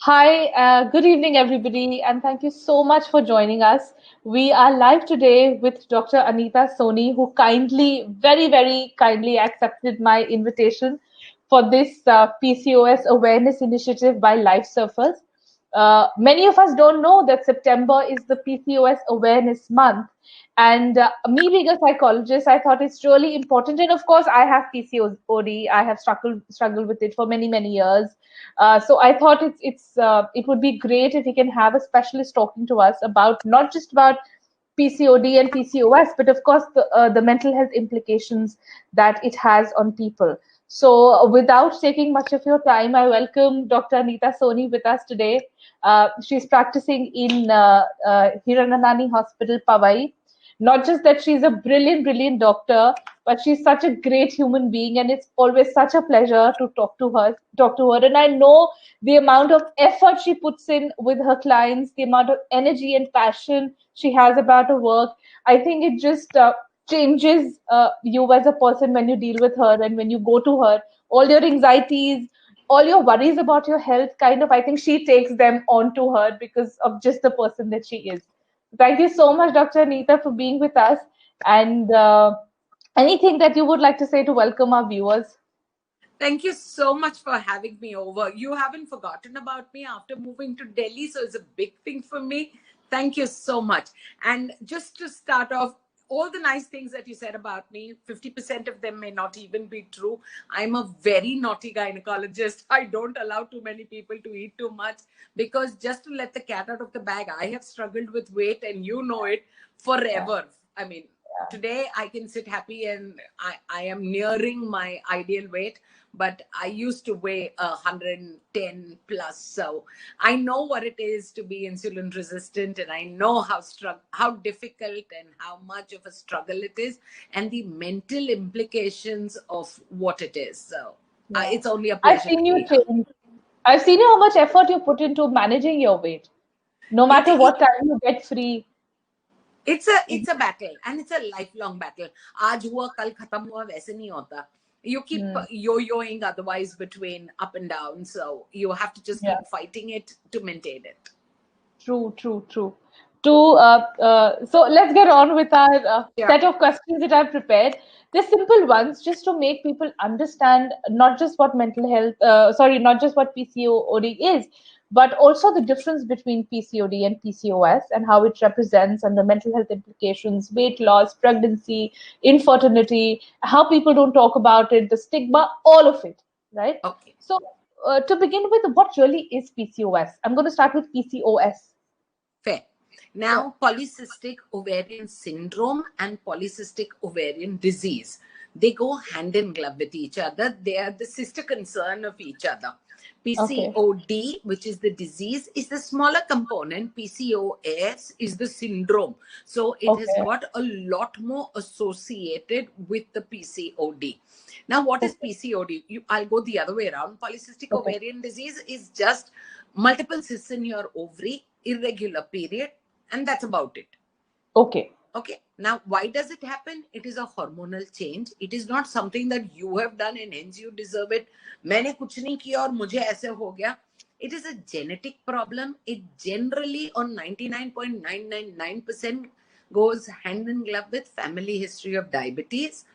Hi, good evening, everybody, and thank you so much for joining us. We are live today with Dr. Anita Soni, who very kindly accepted my invitation for this PCOS awareness initiative by Life Surfers. Many of us don't know that September is the PCOS awareness month. And me being a psychologist, I thought it's really important. And of course, I have PCOD. I have struggled with it for many years. So I thought it would be great if we can have a specialist talking to us about not just about PCOD and PCOS, but of course the mental health implications that it has on people. So without taking much of your time, I welcome Dr. Anita Soni with us today. She's practicing in Hiranandani Hospital, Powai. Not just that she's a brilliant doctor, but she's such a great human being, and it's always such a pleasure to talk to her. And I know the amount of effort she puts in with her clients, the amount of energy and passion she has about her work. I think it just changes you as a person when you deal with her and when you go to her. All your anxieties, all your worries about your health, kind of, I think she takes them onto her because of just the person that she is. Thank you so much, Dr. Anita, for being with us. And anything that you would like to say to welcome our viewers? Thank you so much for having me over. You haven't forgotten about me after moving to Delhi, so it's a big thing for me. Thank you so much. And just to start off, all the nice things that you said about me, 50% of them may not even be true. I'm a very naughty gynecologist. I don't allow too many people to eat too much because just to let the cat out of the bag, I have struggled with weight and you know it forever. I mean, today I can sit happy and I am nearing my ideal weight, but I used to weigh 110 plus. So I know what it is to be insulin resistant, and I know how difficult and how much of a struggle it is, and the mental implications of what it is. So it's only a I've pleasure to seen you be here. change. I've seen you how much effort you put into managing your weight. No It, matter it what time you get free. it's a battle, and it's a lifelong battle. आज हुआ कल खत्म हुआ वैसे नहीं होता. You keep Hmm. yo-yoing otherwise between up and down, so you have to just Yeah. keep fighting it to maintain it. True. So let's get on with our Yeah. set of questions that I've prepared. They're simple ones just to make people understand not just what not just what PCOD is, but also the difference between PCOD and PCOS and how it represents and the mental health implications, weight loss, pregnancy, infertility, how people don't talk about it, the stigma, all of it, right? Okay. So to begin with, what really is PCOS? I'm going to start with PCOS. Fair. Now, polycystic ovarian syndrome and polycystic ovarian disease, they go hand in glove with each other. They are the sister concern of each other. Okay. PCOD, which is the disease, is the smaller component. PCOS is the syndrome. So it has Okay. got a lot more associated with the PCOD. Now, what is Okay. PCOD? I'll go the other way around. Polycystic Okay. ovarian disease is just multiple cysts in your ovary, irregular period, and that's about it. Okay. Okay. Now, why does it happen? It is a hormonal change. It is not something that you have done and hence you deserve it. मैंने कुछ नहीं किया और मुझे ऐसे हो गया. It is a genetic problem. It generally, on 99.999%, goes hand in glove with family history of diabetes.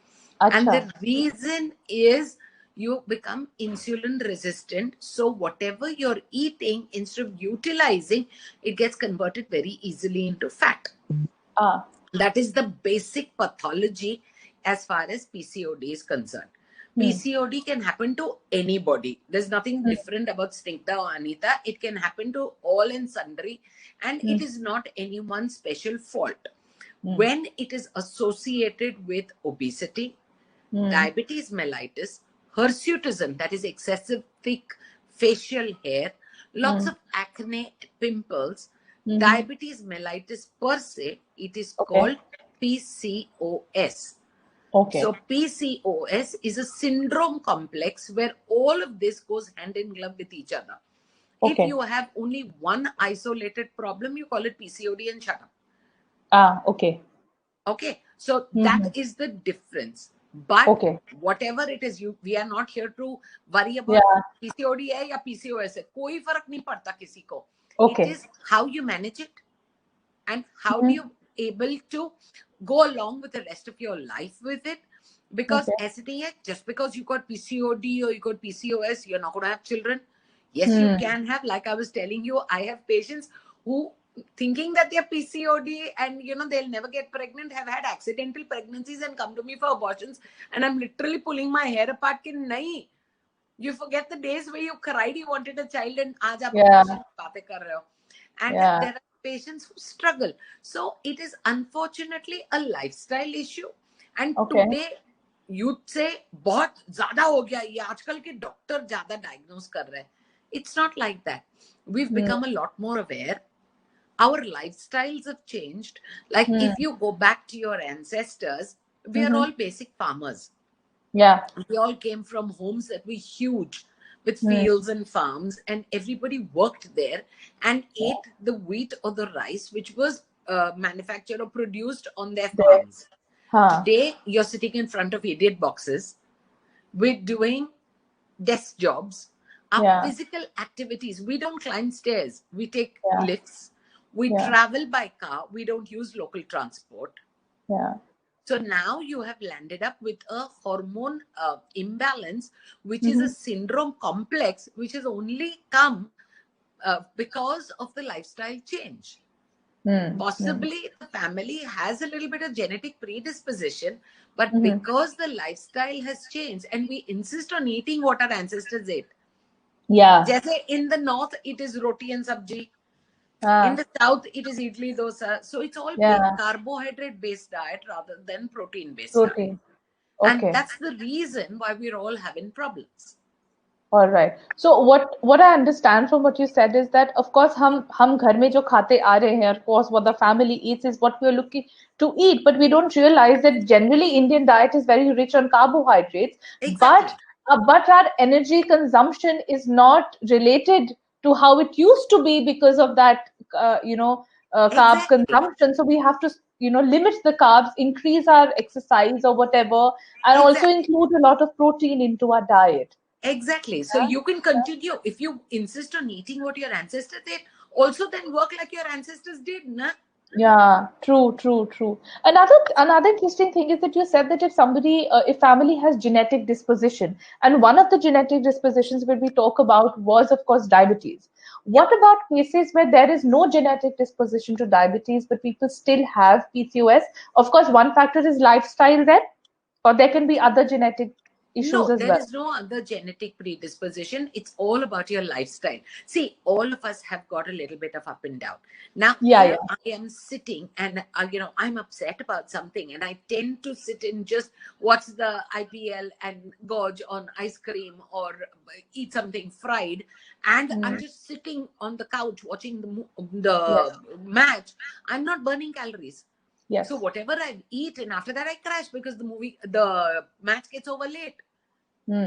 And Acha. the reason is you become insulin resistant. So whatever you're eating, instead of utilizing, it gets converted very easily into fat. Ah. That is the basic pathology as far as PCOD is concerned. Hmm. PCOD can happen to anybody. There's nothing Hmm. different about Snigdha or Anita. It can happen to all and sundry, and Hmm. it is not anyone's special fault. Hmm. When it is associated with obesity, Hmm. diabetes mellitus, hirsutism, that is excessive thick facial hair, lots Hmm. of acne, pimples, Hmm. diabetes mellitus per se, it is Okay. called PCOS. Okay. So PCOS is a syndrome complex where all of this goes hand in glove with each other. If Okay. you have only one isolated problem, you call it PCOD and shut up. Ah. Okay. Okay, so Hmm. that is the difference. But Okay. whatever it is, we are not here to worry about Yeah. PCOD है या PCOS है, कोई फर्क नहीं पड़ता किसी को. Okay. It is how you manage it and how do you able to go along with the rest of your life with it. Because Okay. ऐसे नहीं है, just because you got PCOD or you got PCOS, you're not going to have children. Yes, you can have. Like I was telling you, I have patients who, thinking that they're PCOD and they'll never get pregnant, have had accidental pregnancies and come to me for abortions, and I'm literally pulling my hair apart. Ki nahi, you forget the days where you cried you wanted a child and aaj aap abortion ki baatein kar rahe ho. And there are patients who struggle. So it is unfortunately a lifestyle issue. And today youth से बहुत ज़्यादा हो गया ये, आजकल के doctor ज़्यादा diagnose कर रहे हैं. It's not like that. We've become a lot more aware. Our lifestyles have changed. Like if you go back to your ancestors, we are all basic farmers. Yeah. We all came from homes that were huge with fields and farms, and everybody worked there and ate the wheat or the rice which was manufactured or produced on their farms. Today, you're sitting in front of idiot boxes. We're doing desk jobs. Our physical activities, we don't climb stairs. We take lifts. We travel by car. We don't use local transport. Yeah. So now you have landed up with a hormone imbalance, which is a syndrome complex, which has only come because of the lifestyle change. Possibly the family has a little bit of genetic predisposition, but because the lifestyle has changed and we insist on eating what our ancestors ate. Yeah. Just in the north, it is roti and sabji. In the south, it is idli dosa. So it's all carbohydrate based diet rather than protein based diet. And that's the reason why we're all having problems. All right. So what I understand from what you said is that of course हम घर में जो खाते आ रहे हैं, of course what the family eats is what we are looking to eat, but we don't realize that generally Indian diet is very rich on carbohydrates. Exactly. But our energy consumption is not related to how it used to be because of that carb consumption. So we have to limit the carbs, increase our exercise or whatever, and also include a lot of protein into our diet. Exactly. So you can continue if you insist on eating what your ancestors did. Also, then work like your ancestors did, na? Yeah, true. Another interesting thing is that you said that if family has genetic disposition, and one of the genetic dispositions that we talk about was, of course, diabetes. What about cases where there is no genetic disposition to diabetes, but people still have PCOS? Of course, one factor is lifestyle then, or there can be other genetic issues as well. There is no other genetic predisposition. It's all about your lifestyle. See, all of us have got a little bit of up and down. Now, I am sitting and, I'm upset about something and I tend to sit and just watch the IPL and gorge on ice cream or eat something fried. And I'm just sitting on the couch watching the match. I'm not burning calories. Yes. So whatever I eat, and after that I crash because the match gets over late.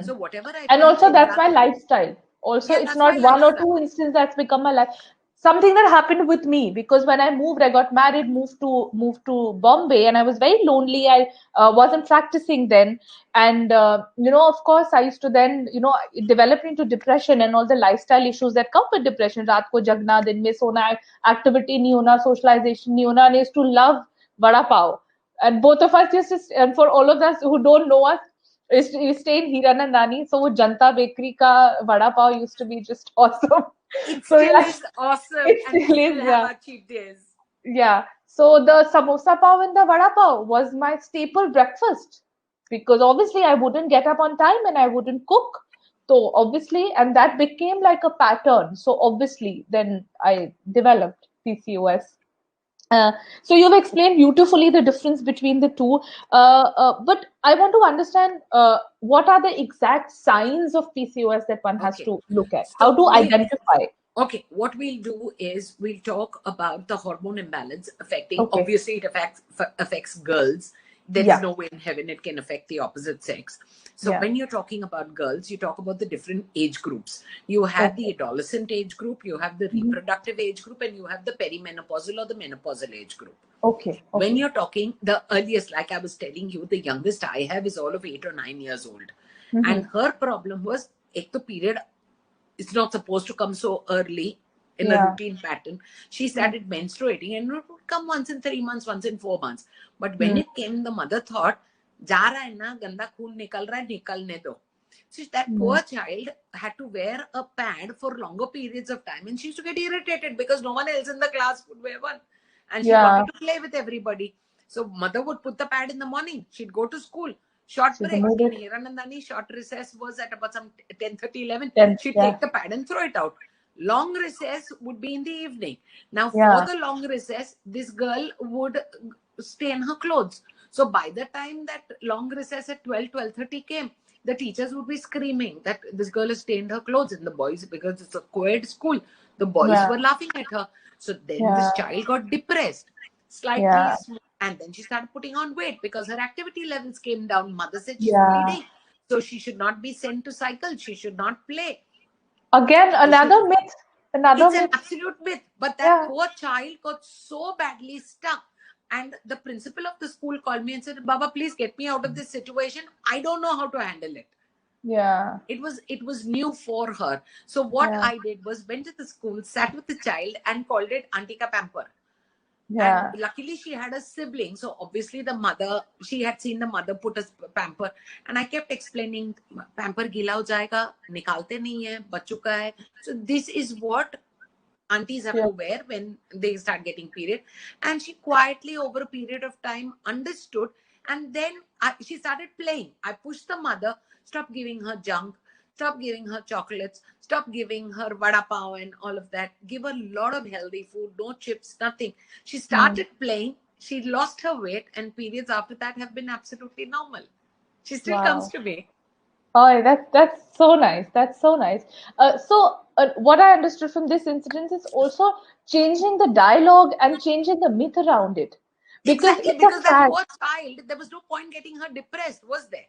So whatever I and also that's my lifestyle. Also, it's not one or two instances that's become my life. Something that happened with me because when I moved, I got married, moved to Bombay, and I was very lonely. I wasn't practicing then, and of course, I used to then it developed into depression and all the lifestyle issues that come with depression. रात को जगना, दिन में सोना, activity नहीं होना, socialization नहीं होना. And I used to love vada pav, and both of us and for all of us who don't know us. We stay in Hiranandani, so Janta Bakery ka vada pav used to be just awesome. It still is awesome. It still is, have our cheat days. Yeah. So the samosa pav and the vada pav was my staple breakfast because obviously I wouldn't get up on time and I wouldn't cook. So obviously, and that became like a pattern. So obviously, then I developed PCOS. So you've explained beautifully the difference between the two, but I want to understand what are the exact signs of PCOS that one has to look at? How to identify? Okay, what we'll do is we'll talk about the hormone imbalance affecting. Obviously, it affects girls. there Yeah. is no way in heaven it can affect the opposite sex. So Yeah. when you're talking about girls, you talk about the different age groups. You have the adolescent age group, you have the reproductive age group, and you have the perimenopausal or the menopausal age group. Okay. When you're talking the earliest, like I was telling you, the youngest I have is all of 8 or 9 years old. And her problem was, ek to period, it's not supposed to come so early in a routine pattern. She started menstruating and it would come once in 3 months, once in 4 months. But when it came, the mother thought, ja raha hai na, ganda khoon nikal raha hai, nikalne do. So that poor child had to wear a pad for longer periods of time, and she used to get irritated because no one else in the class would wear one. And she wanted to play with everybody. So mother would put the pad in the morning. She'd go to school. Short break. In Hiranandani, short recess was at about some 10:30, 11. She'd take the pad and throw it out. Long recess would be in the evening. Now, for the long recess, this girl would stay in her clothes. So by the time that long recess at 12:30 came, the teachers would be screaming that this girl has stained her clothes. And the boys, because it's a co-ed school, the boys were laughing at her. So then this child got depressed, slightly small, and then she started putting on weight because her activity levels came down. Mother said she's bleeding, so she should not be sent to cycle. She should not play. Again, another myth. It's an absolute myth. But that poor child got so badly stuck. And the principal of the school called me and said, Baba, please get me out of this situation. I don't know how to handle it. Yeah. It was new for her. So what I did was went to the school, sat with the child and called it Auntie Ka Pamper. Yeah. And luckily she had a sibling. So obviously the mother, she had seen the mother put a pamper. And I kept explaining, pamper gila ho jayega, nikalte nahi hai, bachcho ka hai. So this is what aunties have to wear when they start getting period. And she quietly over a period of time understood. And then she started playing. I pushed the mother, stop giving her junk, stop giving her chocolates, stop giving her vada pav and all of that. Give her a lot of healthy food, no chips, nothing. She started playing. She lost her weight, and periods after that have been absolutely normal. She still comes to me. Oh, that's so nice. That's so nice. What I understood from this incident is also changing the dialogue and changing the myth around it, because Exactly, it's a because that fact. poor child, there was no point getting her depressed, was there?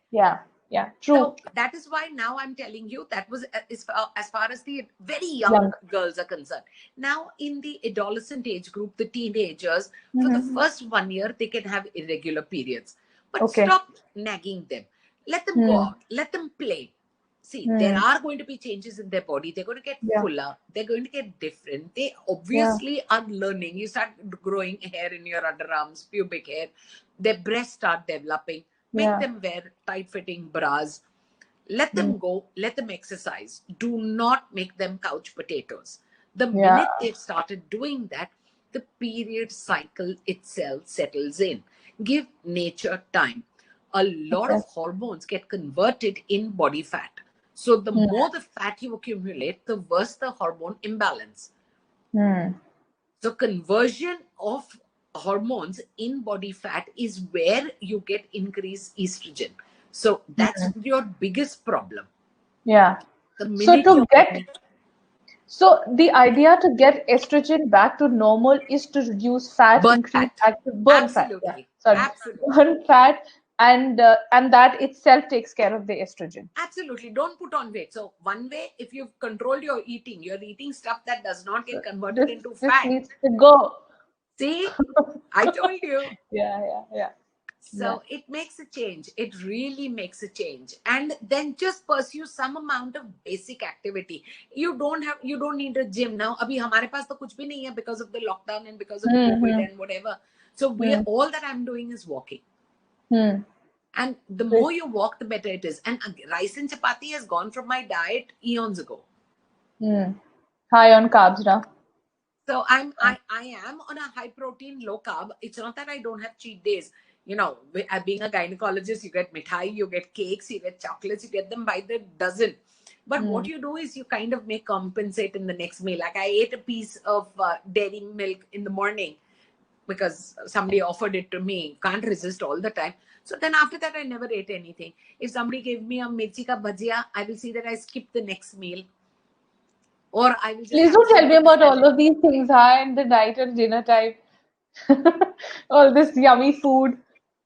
Yeah, true. So that is why now I'm telling you that was as far as the very young girls are concerned. Now in the adolescent age group, the teenagers, for the first 1 year, they can have irregular periods. But stop nagging them. Let them go out. Let them play. See, there are going to be changes in their body. They're going to get fuller. They're going to get different. They obviously are learning. You start growing hair in your underarms, pubic hair. Their breasts start developing. Make them wear tight-fitting bras. Let them go. Let them exercise. Do not make them couch potatoes. The minute they've started doing that, the period cycle itself settles in. Give nature time. A lot of hormones get converted in body fat. So the more the fat you accumulate, the worse the hormone imbalance. So conversion of hormones in body fat is where you get increased estrogen. So that's your biggest problem. Yeah. So the idea to get estrogen back to normal is to reduce fat, increase active, burn fat. Absolutely. Burn fat, and that itself takes care of the estrogen. Absolutely. Don't put on weight. So one way, if you've controlled your eating, you're eating stuff that does not get converted into fat. This needs to go. See, I told you. Yeah. So it makes a change. It really makes a change. And then just pursue some amount of basic activity. You don't need a gym now. Abhi hamare paas to kuch bhi nahi hai because of the lockdown and because of COVID and whatever. So all that I'm doing is walking. And the more you walk, the better it is. And rice and chapati has gone from my diet eons ago. High on carbs now. So I am on a high protein, low carb. It's not that I don't have cheat days. You know, being a gynecologist, you get mithai, you get cakes, you get chocolates, you get them by the dozen. But what you do is you kind of may compensate in the next meal. Like I ate a piece of dairy milk in the morning because somebody offered it to me. Can't resist all the time. So then after that, I never ate anything. If somebody gave me a mirchi ka bhajia, I will see that I skip the next meal. Or I will just please don't tell me about all of these things, and the night and dinner time. All this yummy food.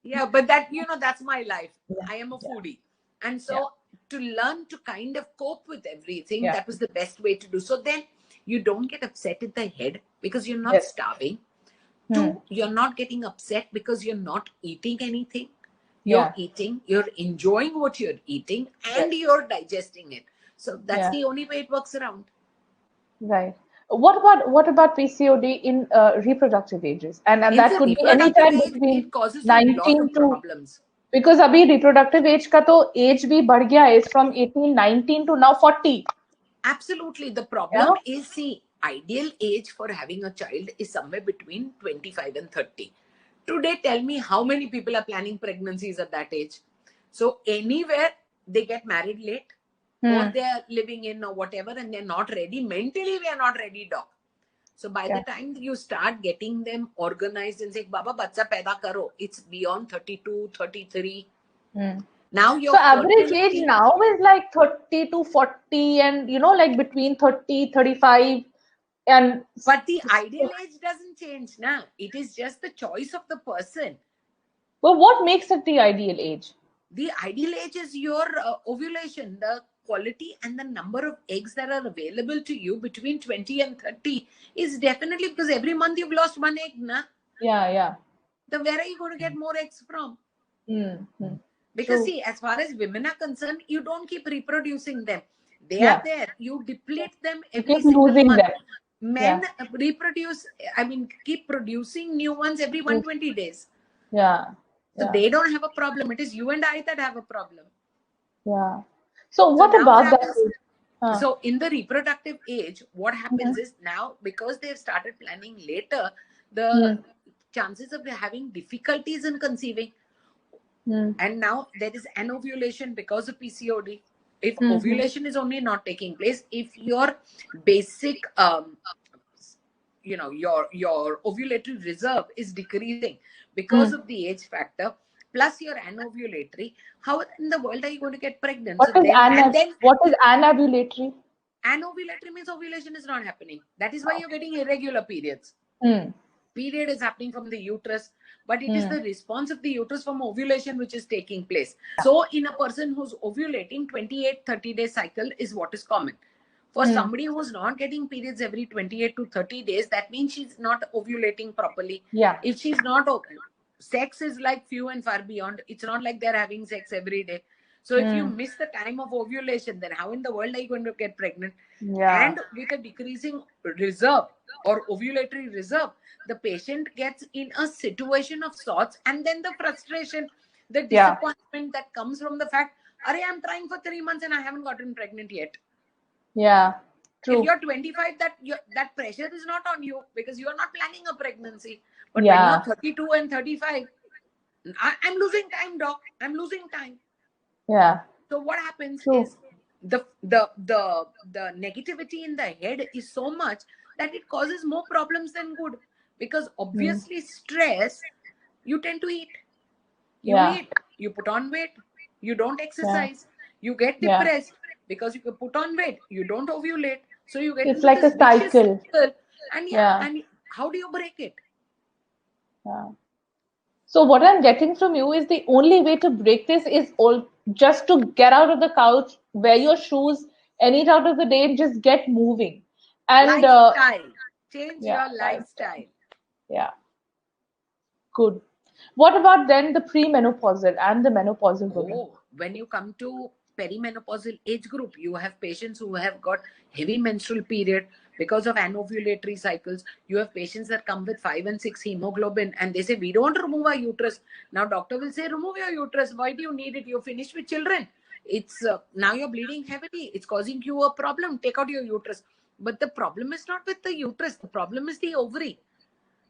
Yeah, but that, that's my life. Yeah, I am a yeah, foodie. And yeah, so to learn to kind of cope with everything, yeah. that was the best way to do. So then you don't get upset in the head because you're not Yes. starving. Hmm. Two, you're not getting upset because you're not eating anything. You're Yeah. eating, you're enjoying what you're eating, and Yes. you're digesting it. So that's Yeah. the only way it works around. Right. What about PCOD in reproductive ages? And In that the could be any reproductive time age, between it causes a lot 19 of to, problems. because अभी reproductive age का तो age भी बढ़ गया है. It's from 18, 19 to now 40. Absolutely. The Yeah. problem is, see, ideal age for having a child is somewhere between 25 and 30. Today, tell me how many people are planning pregnancies at that age. So anywhere they get married late, or they are living in or whatever, and they're not ready. Mentally, we are not ready, doc. So by the Yeah. time you start getting them organized and say, Baba, bacha paida karo, it's beyond 32, 33. Now So your average age fertility. now is like 30 to 40, and like between 30, 35, and But the ideal age doesn't change now. It is just the choice of the person. well, what makes it the ideal age? The ideal age is your ovulation, the quality and the number of eggs that are available to you between 20 and 30 is definitely, because every month you've lost one egg, na? Yeah, yeah. Then where are you going to get more eggs from? Mm-hmm. Because True. see, as far as women are concerned, you don't keep reproducing them. They are Yeah. there. You deplete them You every keep single losing month. them. Men reproduce, keep producing new ones every 120 days. Yeah. So Yeah. they don't have a problem. It is you and I that have a problem. Yeah. So So what now what about that happens? age? So in the reproductive age, what happens Mhm. is now, because they've started planning later, the Mm. chances of having difficulties in conceiving. Mm. And now there is anovulation because of PCOD. If Mhm. ovulation is only not taking place, if your basic your ovulatory reserve is decreasing because of the age factor, plus your anovulatory, how in the world are you going to get pregnant? So then What is anovulatory? anovulatory means ovulation is not happening. That is why you're getting irregular periods. Mm. Period is happening from the uterus, but it is Mm. the response of the uterus from ovulation which is taking place. So in a person who's ovulating, 28-30 day cycle is what is common. For somebody who's not getting periods every 28 to 30 days, that means she's not ovulating properly. Yeah. If she's not, sex is like few and far beyond. It's not like they're having sex every day. So if you miss the time of ovulation, then how in the world are you going to get pregnant? Yeah. And with a decreasing reserve or ovulatory reserve, the patient gets in a situation of sorts, and then the frustration, the disappointment that comes from the fact, I'm trying for 3 months and I haven't gotten pregnant yet. Yeah. True. If you're 25, that pressure is not on you because you are not planning a pregnancy. But Yeah. when you're 32 and 35, I'm losing time, doc. I'm losing time. Yeah. So what happens True. is the negativity in the head is so much that it causes more problems than good. Because obviously stress, you tend to eat. You Yeah. eat, you put on weight, you don't Yeah. exercise, you get Yeah. depressed because you put on weight, you don't ovulate. So you get It's into like a this vicious cycle. cycle. And Yeah. and how do you break it? Yeah. So what I'm getting from you is the only way to break this is all just to get out of the couch, wear your shoes, any time of the day, and just get moving. And Lifestyle. Change yeah, your lifestyle. lifestyle. Yeah, good. What about then the premenopausal and the menopausal women? Oh, when you come to perimenopausal age group, you have patients who have got heavy menstrual period because of anovulatory cycles. You have patients that come with 5 and 6 hemoglobin, and they say, we don't remove our uterus. Now doctor will say, remove your uterus. Why do you need it? You're finished with children. It's now you're bleeding heavily. It's causing you a problem. Take out your uterus. But the problem is not with the uterus. The problem is the ovary.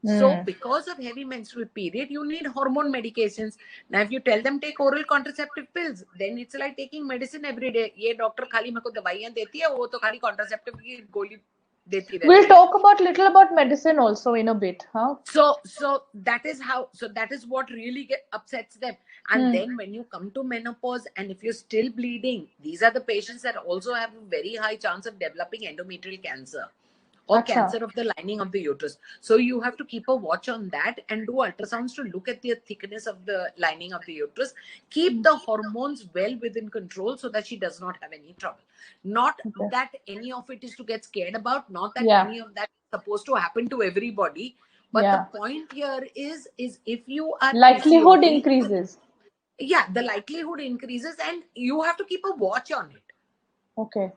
So because of heavy menstrual period, you need hormone medications. Now, if you tell them take oral contraceptive pills, then it's like taking medicine every day. ये doctor खाली मेरे को दवाइयां देती है, वो तो खाली contraceptive की गोली देती रहती है. We'll talk about little about medicine also in a bit, huh? So that is what really upsets them. And then when you come to menopause, and if you're still bleeding, these are the patients that also have a very high chance of developing endometrial cancer. or Acha. cancer of the lining of the uterus. So you have to keep a watch on that and do ultrasounds to look at the thickness of the lining of the uterus. Keep the hormones well within control so that she does not have any trouble. Not Okay. that any of it is to get scared about, not that Yeah. any of that is supposed to happen to everybody. But Yeah. the point here is if you are Likelihood PCOD, increases. yeah, the likelihood increases and you have to keep a watch on it. Okay.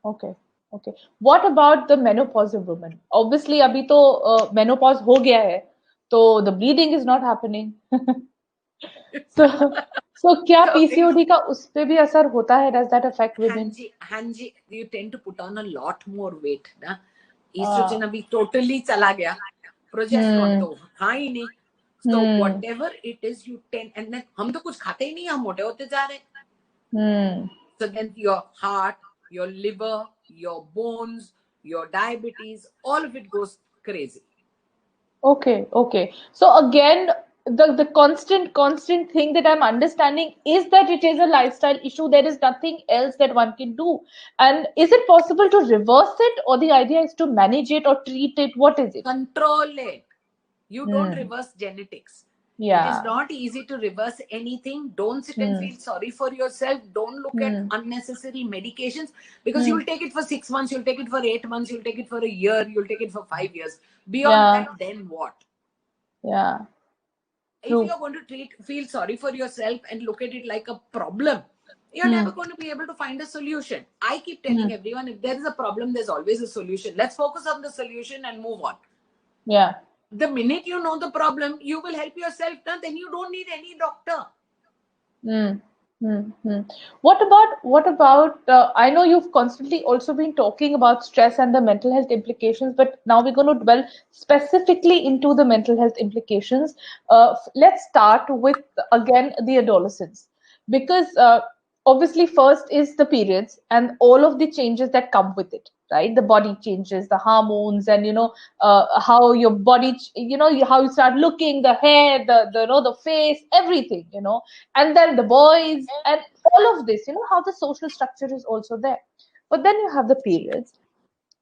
Okay. Okay. What about the menopausal woman? Obviously, अभी तो menopause हो गया है, तो the bleeding is not happening. So, क्या So PCOD का उस पे भी असर होता है? Does that affect women? Hanji, you tend to put on a lot more weight. Na? Estrogen अभी totally चला गया. Progesterone तो था ही नहीं. So whatever it is, you tend, and then हम तो कुछ खाते ही नहीं, हम मोटे होते जा रहे. So then your heart, your liver, your bones, your diabetes, all of it goes crazy. Okay, okay. So again, the constant thing that I'm understanding is that it is a lifestyle issue. There is nothing else that one can do. And is it possible to reverse it, or the idea is to manage it or treat it? What is it? Control it. You don't reverse genetics. Yeah. It is not easy to reverse anything. Don't sit and feel sorry for yourself. Don't look at unnecessary medications, because you'll take it for 6 months, you'll take it for 8 months, you'll take it for a year, you'll take it for 5 years. Beyond that, then what? Yeah. If you're going to feel sorry for yourself and look at it like a problem, you're never going to be able to find a solution. I keep telling everyone, if there is a problem, there's always a solution. Let's focus on the solution and move on. Yeah. The minute you know the problem, you will help yourself. Then you don't need any doctor. What about I know you've constantly also been talking about stress and the mental health implications, but now we're going to dwell specifically into the mental health implications. Let's start with, again, the adolescence, because obviously first is the periods and all of the changes that come with it, right? The body changes, the hormones, and how your body, how you start looking, the hair, the face, everything, and then the boys and all of this, how the social structure is also there. But then you have the periods,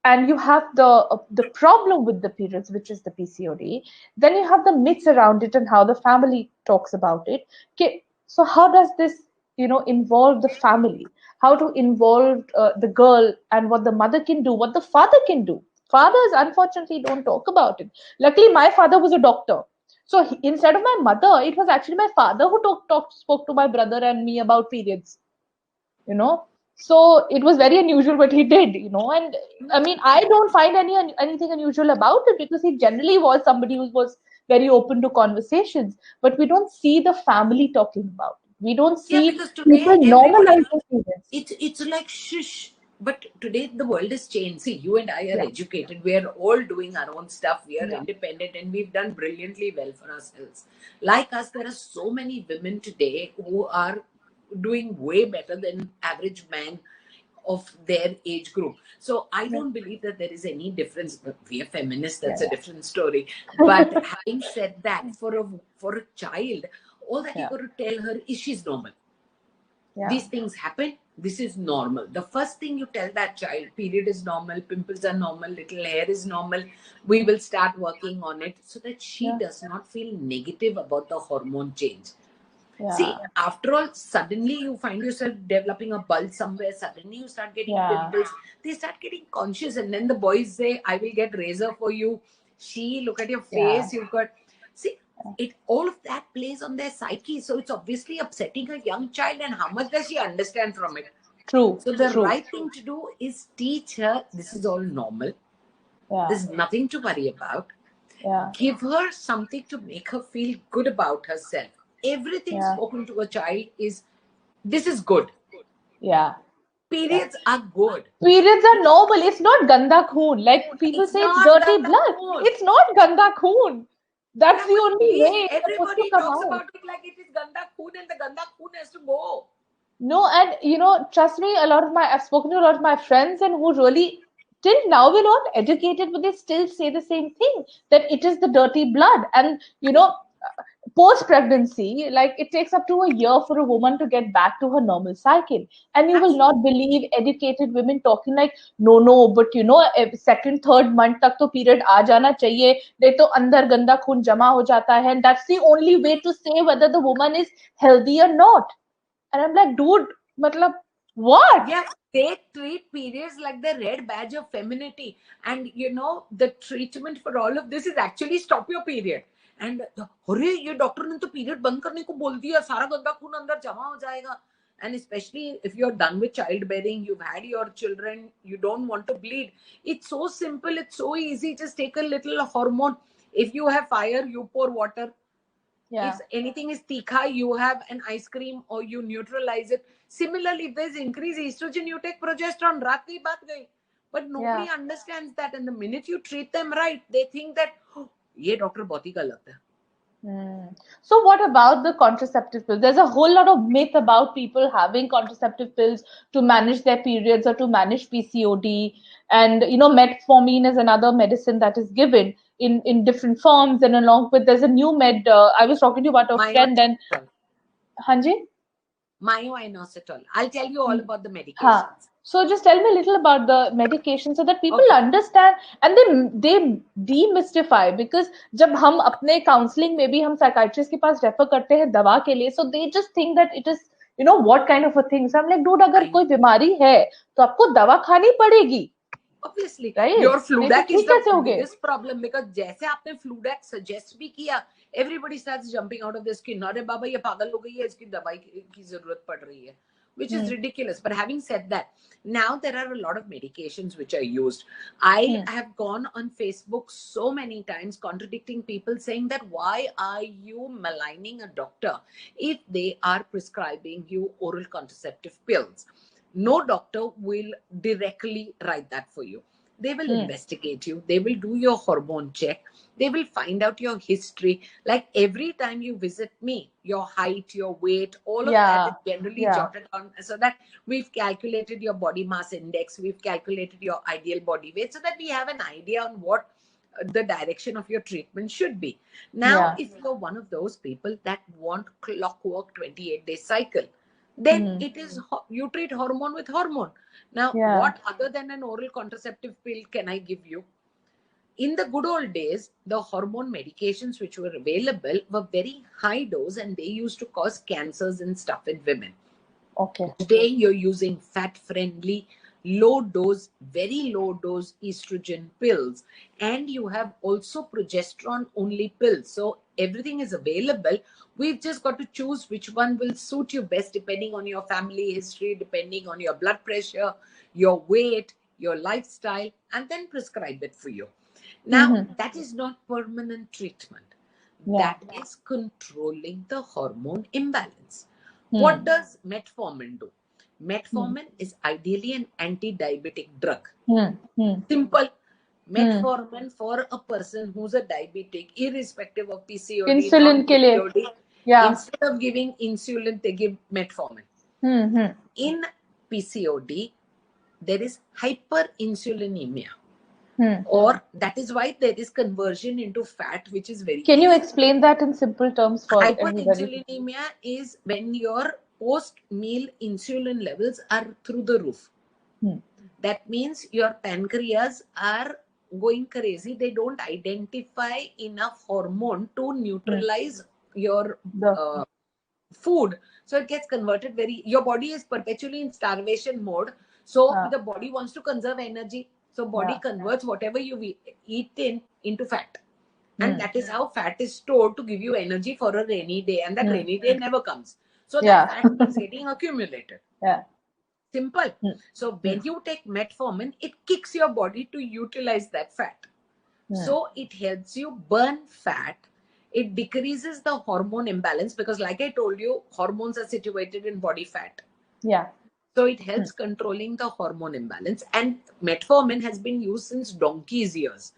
and you have the problem with the periods, which is the PCOD. Then you have the myths around it and how the family talks about it. Okay, so how does this involve the family? How to involve the girl, and what the mother can do, what the father can do. Fathers unfortunately don't talk about it. Luckily my father was a doctor, so instead of my mother, it was actually my father who spoke to my brother and me about periods. So it was very unusual what he did. And I mean, I don't find anything unusual about it, because he generally was somebody who was very open to conversations. But we don't see the family talking about it. We don't see because today people normalizing periods. It's like shush. But today the world has changed. See, you and I are educated. We are all doing our own stuff. We are independent, and we've done brilliantly well for ourselves. Like us, there are so many women today who are doing way better than average man of their age group. So I don't believe that there is any difference. But we are feminists, that's a different story. But having said that, for a child, all that you got to tell her is she's normal. These things happen. This is normal. The first thing you tell that child, period is normal, pimples are normal, little hair is normal. We will start working on it so that she does not feel negative about the hormone change. See, after all, suddenly you find yourself developing a bulge somewhere. Suddenly you start getting pimples. They start getting conscious, and then the boys say, "I will get razor for you." Look at your face. You've got. See, all of that plays on their psyche. So it's obviously upsetting a young child. And how much does she understand from it? True. So the right thing to do is teach her this is all normal. There's nothing to worry about. Give her something to make her feel good about herself. Everything spoken to a child is, this is good. Periods are good. Periods are normal. It's not ganda khoon. Like people say, it's dirty blood. It's not ganda khoon. That's the only way. Everybody talks about it like it is ganda khoon, and the ganda khoon has to go. No, and trust me, I've spoken to a lot of my friends, and who really till now we're not educated, but they still say the same thing, that it is the dirty blood. And post-pregnancy, like it takes up to a year for a woman to get back to her normal cycle. And you will not believe educated women talking like, no, but second, third month tak to period aa jana chahiye, नहीं तो अंदर गंदा खून जमा हो जाता है. And that's the only way to say whether the woman is healthy or not. And I'm like, dude, matlab, what? Yeah, they treat periods like the red badge of femininity. And the treatment for all of this is actually stop your period. And अरे ये doctor ने तो period बंद करने को बोल दिया, सारा गंदा खून अंदर जमा हो जाएगा. And especially if you're done with childbearing, you've had your children, you don't want to bleed. It's so simple, it's so easy. Just take a little hormone. If you have fire, you pour water. Yeah. If anything is tikha, you have an ice cream or you neutralize it. Similarly, if there's increased estrogen, you take progesterone. Raat ki baat gayi. But nobody understands that. And the minute you treat them right, they think that, oh, ye doctor bahut hi galat hai. So what about the contraceptive pills? There's a whole lot of myth about people having contraceptive pills to manage their periods or to manage PCOD. And metformin is another medicine that is given in different forms. And along with, there's a new med. I was talking to you about a friend and Hanji? Myo-inositol. I'll tell you all about the medications. So just tell me a little about the medication so that people understand and they demystify, because जब हम अपने counseling में भी हम psychiatrist के पास refer करते हैं दवा के लिए, so they just think that it is what kind of a thing. So I'm like, dude, अगर कोई बीमारी है तो आपको दवा खानी पड़ेगी. Obviously, right? Your Fludac is the biggest problem, because जैसे आपने Fludac suggest भी किया, everybody starts jumping out of their skin. अरे बाबा ये पागल हो गई है, इसकी दवाई की जरूरत पड़ रही है, which is ridiculous. But having said that, now there are a lot of medications which are used. I have gone on Facebook so many times contradicting people, saying that why are you maligning a doctor if they are prescribing you oral contraceptive pills? No doctor will directly write that for you. They will investigate you. They will do your hormone check. They will find out your history. Like every time you visit me, your height, your weight, all of that is generally jotted down, so that we've calculated your body mass index. We've calculated your ideal body weight, so that we have an idea on what the direction of your treatment should be. Now, if you're one of those people that want clockwork 28-day cycle, then it is you treat hormone with hormone. Now, what other than an oral contraceptive pill can I give you? In the good old days, the hormone medications which were available were very high dose, and they used to cause cancers and stuff in women. Today, you're using fat-friendly, low dose, very low dose estrogen pills, and you have also progesterone only pills. So everything is available. We've just got to choose which one will suit you best, depending on your family history, depending on your blood pressure, your weight, your lifestyle, and then prescribe it for you. Now, that is not permanent treatment. That is controlling the hormone imbalance. What does metformin do? Metformin is ideally an anti-diabetic drug. Simple. Metformin for a person who's a diabetic, irrespective of PCOD, insulin ke liye. Instead of giving insulin, they give metformin. In PCOD, there is hyperinsulinemia. Or that is why there is conversion into fat, which is very Can you explain that in simple terms for everybody? Hyperinsulinemia is when your post-meal insulin levels are through the roof. That means your pancreas are going crazy. They don't identify enough hormone to neutralize your food. So it gets converted your body is perpetually in starvation mode. So the body wants to conserve energy. So body converts whatever you eat into fat. And that is how fat is stored to give you energy for a rainy day. And that rainy day never comes. So that fat is getting accumulated. Simple. So when you take metformin, it kicks your body to utilize that fat. So it helps you burn fat. It decreases the hormone imbalance, because like I told you, hormones are situated in body fat. So it helps controlling the hormone imbalance. And metformin has been used since donkey's years.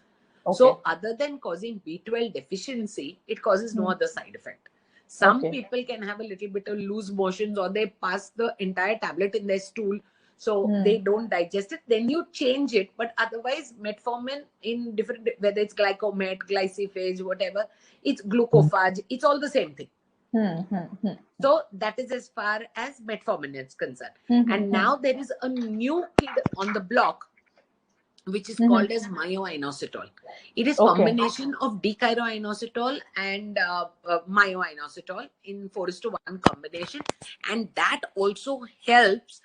So other than causing B12 deficiency, it causes no other side effect. Some people can have a little bit of loose motions, or they pass the entire tablet in their stool. so they don't digest it. Then you change it, but otherwise metformin in different, whether it's glycomet, glyciphage, whatever, it's glucophage, it's all the same thing. So that is as far as metformin is concerned. And now there is a new kid on the block which is called as myoinositol. It is combination of D-chiro-inositol and myoinositol in 4:1 combination, and that also helps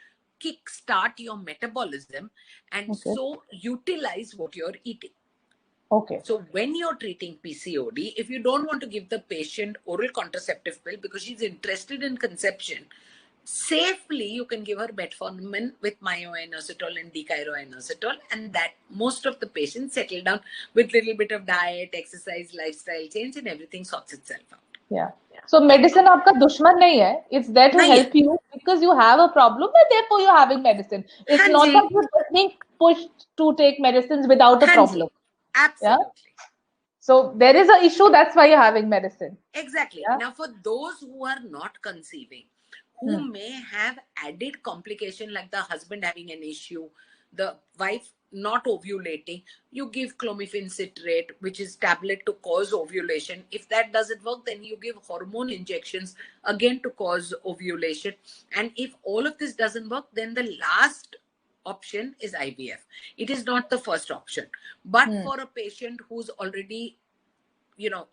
kickstart your metabolism and so utilize what you're eating. So when you're treating PCOD, if you don't want to give the patient oral contraceptive pill because she's interested in conception, safely you can give her metformin with myoinositol and D-chiro-inositol, and that most of the patients settle down with little bit of diet, exercise, lifestyle change, and everything sorts itself out. Yeah. So medicine आपका दुश्मन नहीं है. It's there to help you because you have a problem and therefore you're having medicine. It's not that you're being pushed to take medicines without a problem. Absolutely. Yeah? So there is an issue, that's why you're having medicine. Exactly. Yeah? Now for those who are not conceiving, who may have added complication like the husband having an issue, the wife not ovulating, you give clomiphene citrate, which is tablet to cause ovulation. If that doesn't work, then you give hormone injections again to cause ovulation. And if all of this doesn't work, then the last option is IVF. It is not the first option. But for a patient who's already,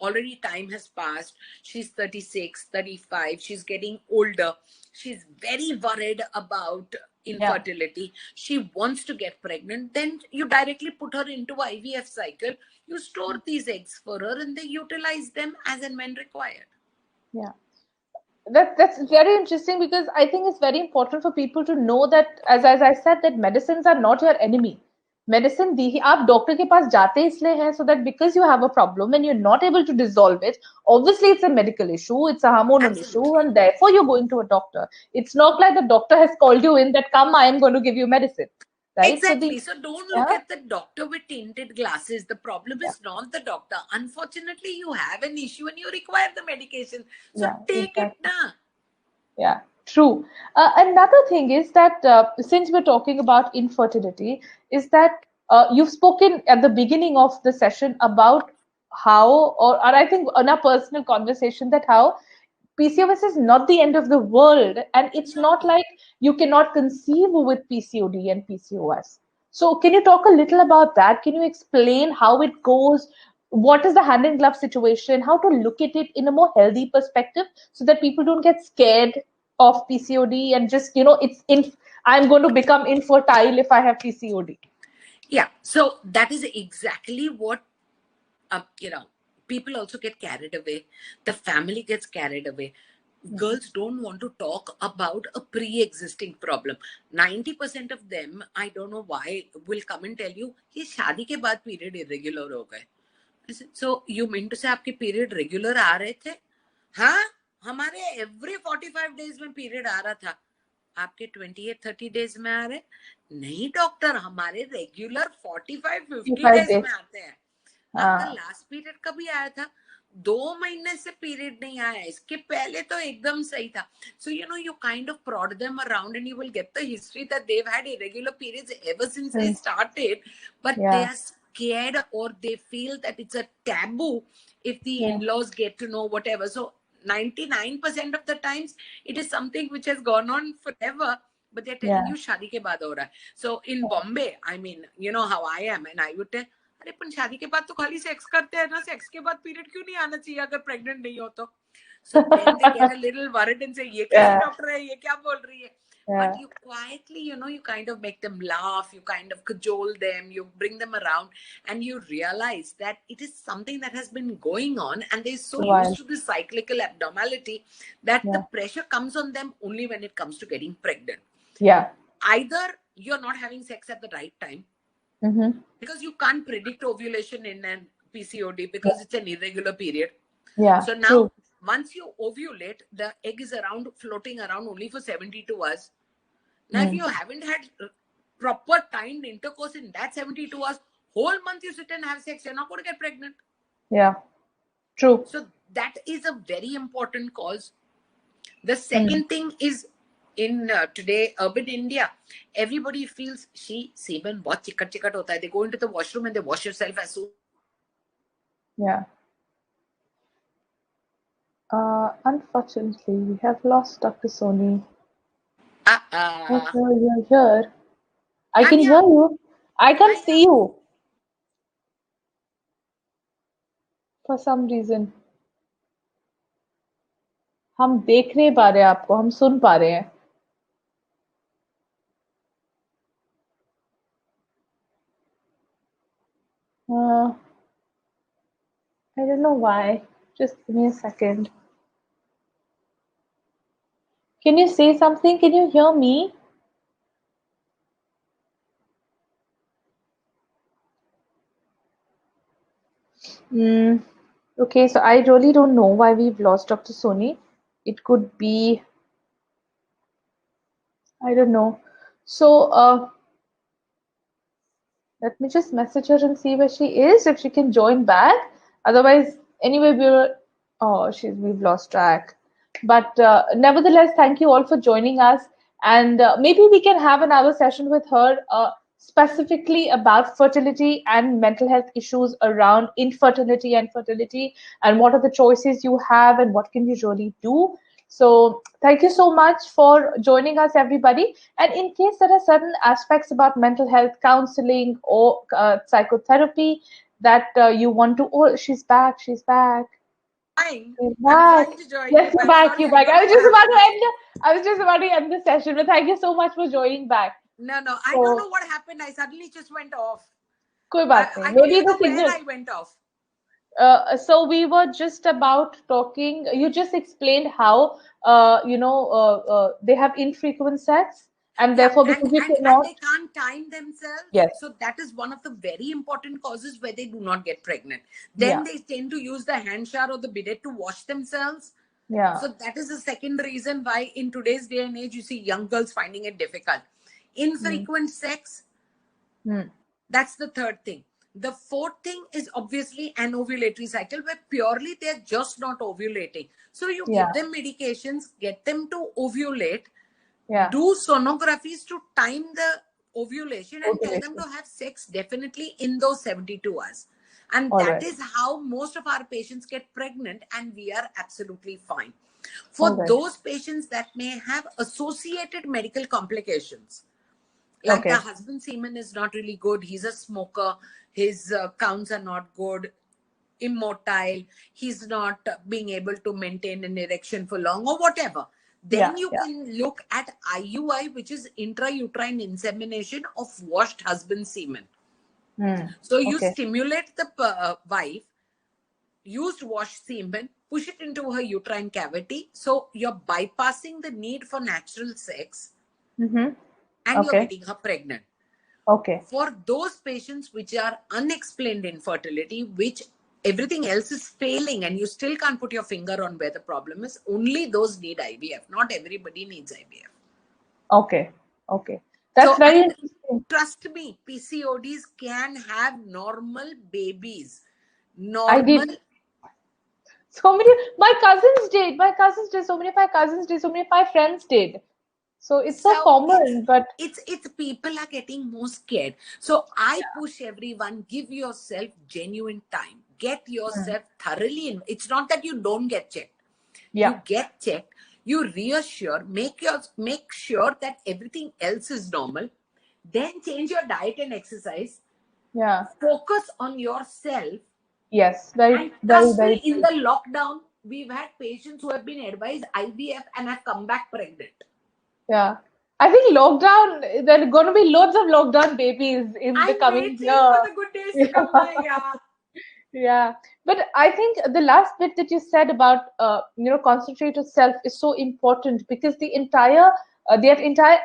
already time has passed, she's 36, 35, she's getting older, she's very worried about infertility, she wants to get pregnant, then you directly put her into IVF cycle, you store these eggs for her and they utilize them as and when required. Yeah. That's very interesting because I think it's very important for people to know that, as I said, that medicines are not your enemy. Medicine दी ही आप doctor के पास जाते इसलिए हैं so that because you have a problem and you're not able to dissolve it, obviously it's a medical issue, it's a hormonal issue, and therefore you're going to a doctor. It's not like the doctor has called you in that come, I am going to give you medicine. Right? Exactly. So don't look at the doctor with tinted glasses. The problem is not the doctor. Unfortunately, you have an issue and you require the medication. So take it now. Yeah, true. Another thing is that since we're talking about infertility, is that you've spoken at the beginning of the session about how, or I think on our personal conversation, that how PCOS is not the end of the world, and it's not like you cannot conceive with PCOD and PCOS. So can you talk a little about that? Can you explain how it goes? What is the hand in glove situation? How to look at it in a more healthy perspective so that people don't get scared of PCOD and just, I'm going to become infertile if I have PCOD. Yeah. So that is exactly what, people also get carried away. The family gets carried away. Girls don't want to talk about a pre-existing problem. 90% of them, I don't know why, will come and tell you, ये शादी के बाद period irregular हो गए. So you mean to say आपके period regular आ रहे थे? हाँ, हमारे every 45 days में period आ रहा था. आपके 28-30 days में आ रहे? नहीं डॉक्टर, हमारे regular 45-50 days में आते हैं. आपका लास्ट पीरियड कभी आया था? 2 महीने से पीरियड नहीं आया, इसके पहले तो एकदम सही था. So you kind of prod them around and you will get the history that they've had irregular periods ever since they started, but they are scared or they feel that it's a taboo if the in-laws get to know whatever. So 99% of the times it is something which has gone on forever, but they're telling you शादी के बाद हो रहा है. So in Bombay, I mean, you know how I am, and I would tell, अरे पण शादी के बाद तो खाली सेक्स करते हैं ना, सेक्स के बाद पीरियड क्यों नहीं आना चाहिए अगर प्रेग्नेंट नहीं हो तो? So then they get a little worried and say, ये कैसे डॉक्टर है, ये क्या बोल रही है? But you quietly, you kind of make them laugh, you kind of cajole them, you bring them around, and you realize that it is something that has been going on, and they're so used to the cyclical abnormality that the pressure comes on them only when it comes to getting pregnant. Yeah. Either you're not having sex at the right time, because you can't predict ovulation in an PCOD because it's an irregular period. Yeah. So now, once you ovulate, the egg is floating around only for 72 hours. Now, if you haven't had proper timed intercourse in that 72 hours, whole month you sit and have sex, you're not going to get pregnant. Yeah. True. So that is a very important cause. The second thing is in today urban India, everybody feels semen बहुत चिकट होता है. They go into the washroom and they wash yourself as soon. Yeah. Unfortunately, we have lost Dr. Soni. But you're here. I can hear you. I can't see you. For some reason. हम देख नहीं पा रहे हैं आपको, हम सुन पा रहे हैं. I don't know why. Just give me a second. Can you say something? Can you hear me? Okay, so I really don't know why we've lost Dr. Soni. It could be, I don't know. So, let me just message her and see where she is, if she can join back. Otherwise, anyway, we've lost track. But nevertheless, thank you all for joining us. And maybe we can have another session with her specifically about fertility and mental health issues around infertility and fertility, and what are the choices you have and what can you really do. So thank you so much for joining us, everybody. And in case there are certain aspects about mental health counseling or psychotherapy that you want to, oh, she's back. She's back. I'm trying to join yes, you you're back. You're back. I was just about to end the session, but thank you so much for joining back. No, I don't know what happened. I suddenly just went off. कोई बात नहीं. Maybe the signal. Where I went off. So we were just about talking. You just explained how they have infrequent sex, and therefore because you cannot, and they can't time themselves. Yes. So that is one of the very important causes where they do not get pregnant. Then they tend to use the hand shower or the bidet to wash themselves. Yeah. So that is the second reason why in today's day and age you see young girls finding it difficult. Infrequent sex. That's the third thing. The fourth thing is obviously an ovulatory cycle where purely they're just not ovulating. So you give them medications, get them to ovulate, do sonographies to time the ovulation and tell them to have sex definitely in those 72 hours. And that is how most of our patients get pregnant, and we are absolutely fine. For those patients that may have associated medical complications, like the husband's semen is not really good, he's a smoker, his counts are not good, immotile, he's not being able to maintain an erection for long or whatever, then you can look at IUI, which is intrauterine insemination of washed husband's semen. So you stimulate the wife, used washed semen, push it into her uterine cavity, so you're bypassing the need for natural sex. And you're getting her pregnant. For those patients which are unexplained infertility, which everything else is failing and you still can't put your finger on where the problem is, only those need IVF. Not everybody needs IVF. That's very interesting. Trust me, PCODs can have normal babies. I did. So many, my cousins did. So many of my cousins did. So many of my friends did. So it's so common, but it's people are getting more scared. So I push everyone, give yourself genuine time. Get yourself thoroughly in. It's not that you don't get checked. You get checked, you reassure, make sure that everything else is normal. Then change your diet and exercise. Focus on yourself. Yes, very in the lockdown, we've had patients who have been advised IVF and have come back pregnant. I think lockdown, there are going to be loads of lockdown babies in the coming year. For the good days to come by, But I think the last bit that you said about concentrated self is so important, because the entire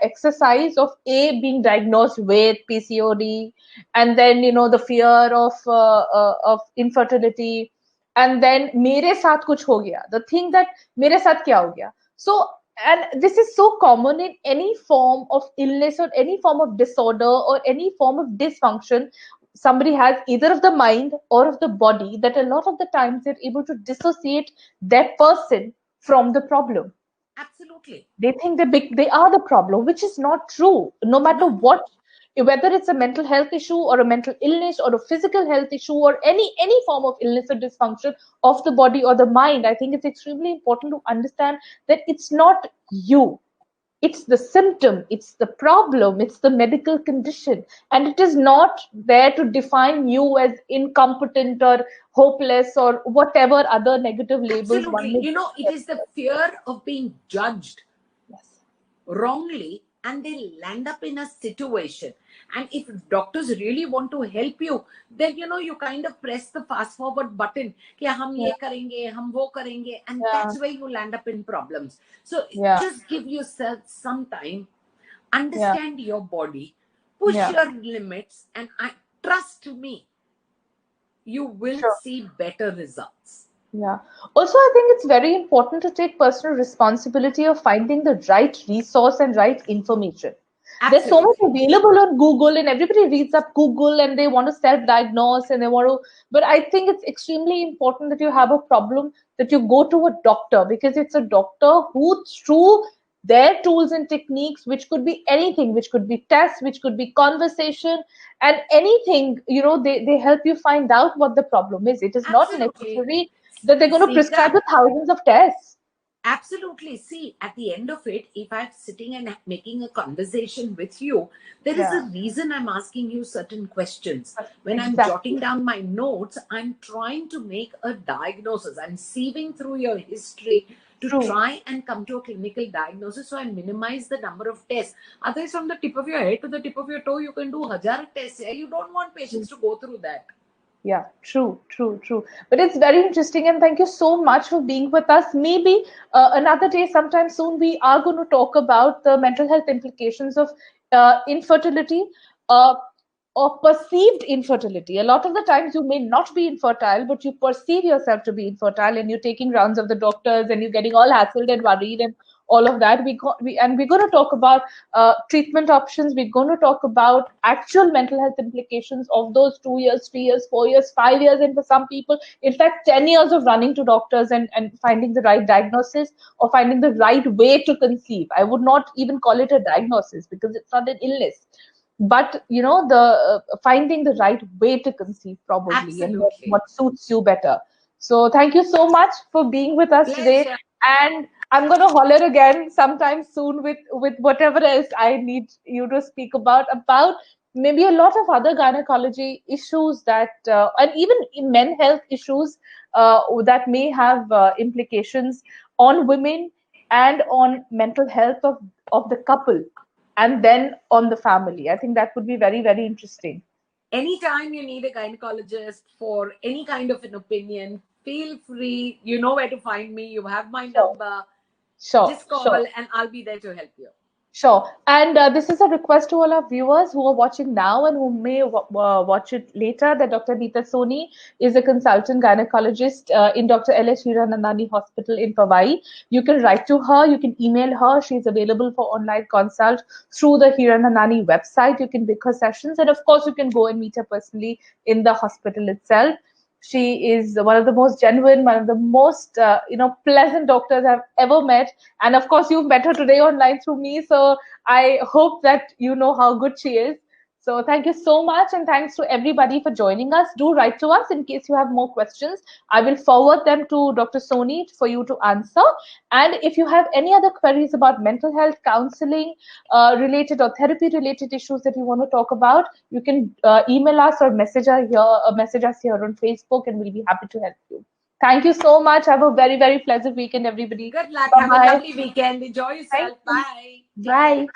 exercise of being diagnosed with PCOD, and then the fear of infertility, and then mere saath kuch ho gaya, the thing that mere saath kya ho gaya. So, and this is so common in any form of illness or any form of disorder or any form of dysfunction. Somebody has either of the mind or of the body, that a lot of the times they're able to dissociate their person from the problem. Absolutely. They think they are the problem, which is not true. No matter No. what, whether it's a mental health issue or a mental illness or a physical health issue or any form of illness or dysfunction of the body or the mind, I think it's extremely important to understand that it's not you. It's the symptom, it's the problem, it's the medical condition, and it is not there to define you as incompetent or hopeless or whatever other negative labels one Absolutely. may You give know, it is the fear of being judged to. Yes. wrongly, and they land up in a situation. And if doctors really want to help you, then you kind of press the fast forward button. कि हम Yeah, ये करेंगे, हम वो करेंगे, and yeah, that's where you land up in problems. So yeah, just give yourself some time, yeah, understand your body, push yeah. your limits, and trust me, you will Sure. see better results. Yeah. Also, I think it's very important to take personal responsibility of finding the right resource and right information. There's so much Absolutely. available on Google, and everybody reads up Google and they want to self-diagnose and they want to. But I think it's extremely important that you have a problem that you go to a doctor, because it's a doctor who, through their tools and techniques, which could be anything, which could be tests, which could be conversation, and anything, they help you find out what the problem is. It is not Absolutely. necessary that they're going to prescribe Sneha, you thousands of tests. absolutely. See, at the end of it, if I'm sitting and making a conversation with you, there is Yeah, a reason I'm asking you certain questions. When I'm exactly. jotting down my notes, I'm trying to make a diagnosis. I'm sieving through your history to True. try and come to a clinical diagnosis. So I minimize the number of tests. Otherwise, from the tip of your head to the tip of your toe, you can do 1,000 tests. You don't want patients to go through that. Yeah, true, true, true. But it's very interesting, and thank you so much for being with us. Maybe another day, sometime soon, we are going to talk about the mental health implications of infertility, uh, or perceived infertility. A lot of the times, you may not be infertile, but you perceive yourself to be infertile, and you're taking rounds of the doctors, and you're getting all hassled and worried, and all of that. And we're going to talk about treatment options. We're going to talk about actual mental health implications of those 2 years, 3 years, 4 years, 5 years, and for some people, in fact, 10 years of running to doctors and finding the right diagnosis or finding the right way to conceive. I would not even call it a diagnosis because it's not an illness. But the finding the right way to conceive, probably, and Absolutely. what suits you better. So thank you so much for being with us today, Pleasure. and I'm going to holler again sometime soon with whatever else I need you to speak about maybe a lot of other gynecology issues that and even in men health issues that may have implications on women and on mental health of the couple, and then on the family. I think that would be very, very interesting. Anytime you need a gynecologist for any kind of an opinion, feel free. You know where to find me. You have my Sure, number. sure, Just sure. call and I'll be there to help you. Sure. And this is a request to all our viewers who are watching now and who may watch it later, that Dr. Neeta Soni is a consultant gynecologist in Dr. L.H. Hiranandani Hospital in Powai. You can write to her, you can email her. She's available for online consult through the Hiranandani website. You can book her sessions. And of course, you can go and meet her personally in the hospital itself. She is one of the most genuine, one of the most pleasant doctors I've ever met. And of course, you've met her today online through me. So I hope that you know how good she is. So thank you so much, and thanks to everybody for joining us. Do write to us in case you have more questions. I will forward them to Dr. Soni for you to answer. And if you have any other queries about mental health, counseling related or therapy related issues that you want to talk about, you can email us or message us here on Facebook, and we'll be happy to help you. Thank you so much. Have a very, very pleasant weekend, everybody. Good luck. Bye Have a bye. lovely weekend. Enjoy Thank yourself. you. Bye. Take care. Bye.